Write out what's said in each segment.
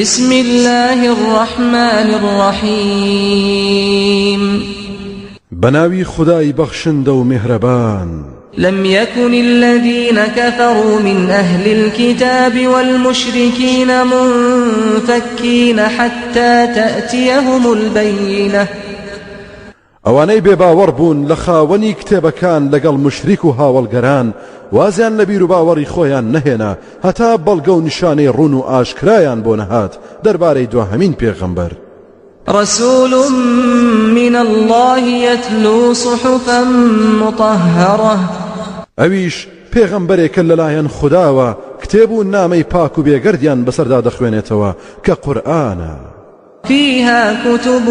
بسم الله الرحمن الرحيم بناوي خداي بخشند ومهربان لم يكن الذين كفروا من أهل الكتاب والمشركين منفكين حتى تأتيهم البينة ئەوانەی بێباوەڕ بوون لە خاوەنی کتێبەکان لەگەڵ مشریک و هاوڵگەران وازیان لە بیر و باوەڕی خۆیان نەهێنا هەتا بەڵگە و نیشانەی ڕوون و ئاشکرایان بۆ نەهات دەربارەی دواهەمین پێغەمبەر. رسول من الله يتلو صحفا مطهرة ئەویش پێغەمبەرێکە لەلایەن خودداوە کتێب و نامەی پاک و بێگەردیان بەسەردا دەخوێنێتەوە کە قورئانە. فيها كتب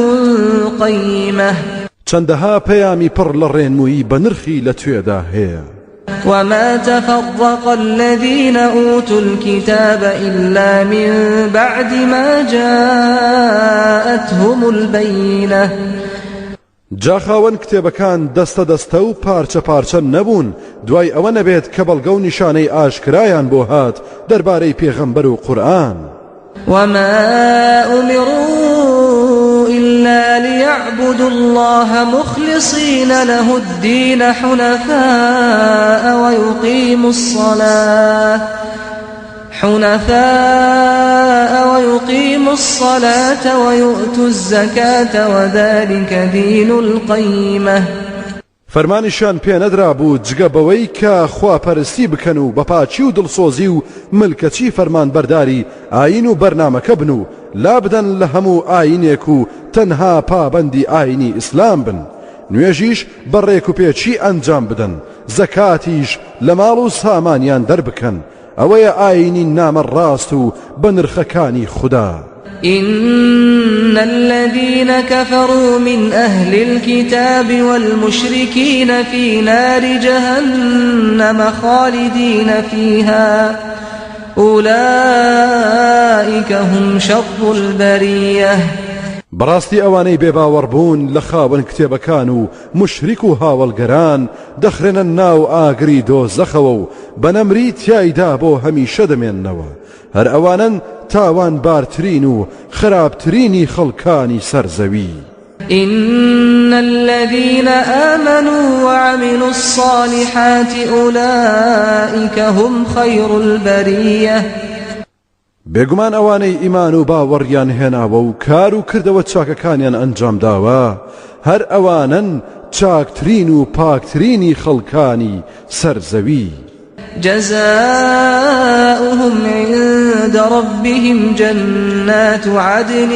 قيمة چەندەها پەیامی پڕ لە ڕێنمووی بە نرخی لە توێدا هەیە. وما تفرق الذين أوتوا الكتاب إلا من بعد ما جاءتهم البينة جاخاوەن کتێبەکان دەستە دەستە و پارچە پارچە نەبوون دوای ئەوە نەبێت کە بەڵگە و نیشانەی ئاشکرایان بۆ هات دەربارەی پێغەمبەر و قورئان. وما أمروا إلا ليعبدوا الله مخلصين له الدين حنفاء ويقيموا الصلاة ويؤتوا الزكاة وذلك دين القيمة. فەرمانیشان پێ نەدرا بوو جگە بەوەی کە خواپەرستی بکەن و بەپاچی و دڵسۆزی و ملکەچی فەرمانبەرداری ئاین و بەرنامەکە بن و لا بدەن لە هەموو ئاینێک و تەنها پابەندی ئاینی ئیسلام بن. نوێژیش بەڕێک و پێچی ئەنجام بدەن، زەکاتیش لە ماڵ و سامانیان دەربکەن. ئەوەیە ئاینی نامە ڕاست و بە نرخەکانی خوددا. إن الذين كفروا من أهل الكتاب والمشركين في نار جهنم خالدين فيها أولئك هم شر البرية. بەڕاستی ئەوانەی بێباوەڕ بوون لە خاوەن کتێبەکان و مشریک و هاوڵگەران دەخرێنە ناو ئاگری دۆزەخەوە و بەنەمری تیایدا بۆ هەمیشە دەمێننەوە. هەر ئەوانن تاوان بارترین و خراپترینی خەڵکانی سەرزەوی. إن الذين آمنوا وعملوا الصالحات أولئك هم خير البرية. بێگومان ئەوانەی ئیمان و باوەڕیان هێناوە و کار و کردەوە چاکەکانیان ئەنجام داوە هەر ئەوانن چاکترین و پاکترینی خەڵکانی سەرزەوی. جزاؤهم عند ربهم جنات عدن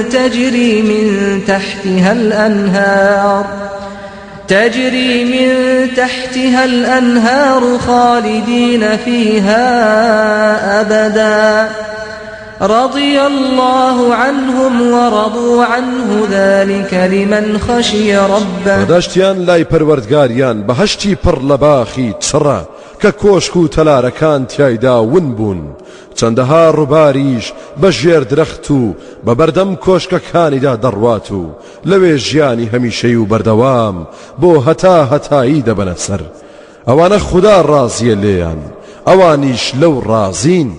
تجري من تحتها الأنهار خالدين فيها أبدا رضي الله عنهم ورضوا عنه ذلك لمن خشي ربه. دەشتیان لای پەروەردگاریان بەهەشتی پڕ لە باخی چڕە کە کۆشک و تەلارەکان تیایدا ون بوون. چەندەها ڕووباریش بە ژێر درەخت و بە بەردەم کۆشکەکانیدا دەڕوات و لەوێ ژیانی هەمیشەی و بەردەوام بۆ هەتا هەتایی دەبەنە سەر. ئەوانە خوددا ڕازیە لێیان ئەوانیش لەو ڕازین.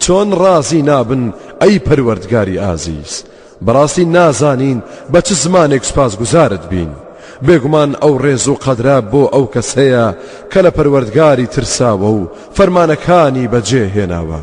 چۆن ڕازی نابن ئەی پەروەردگاری ئازیز؟ بەڕاستی نازانین بە چ زمانێک سوپاسگوزارت بین. بێگومان ئەو ڕێز و قەدرە بۆ ئەو کەسەیە کە لە پەروەردگاری ترساوە و فەرمانەکانی بەجێهێناوە.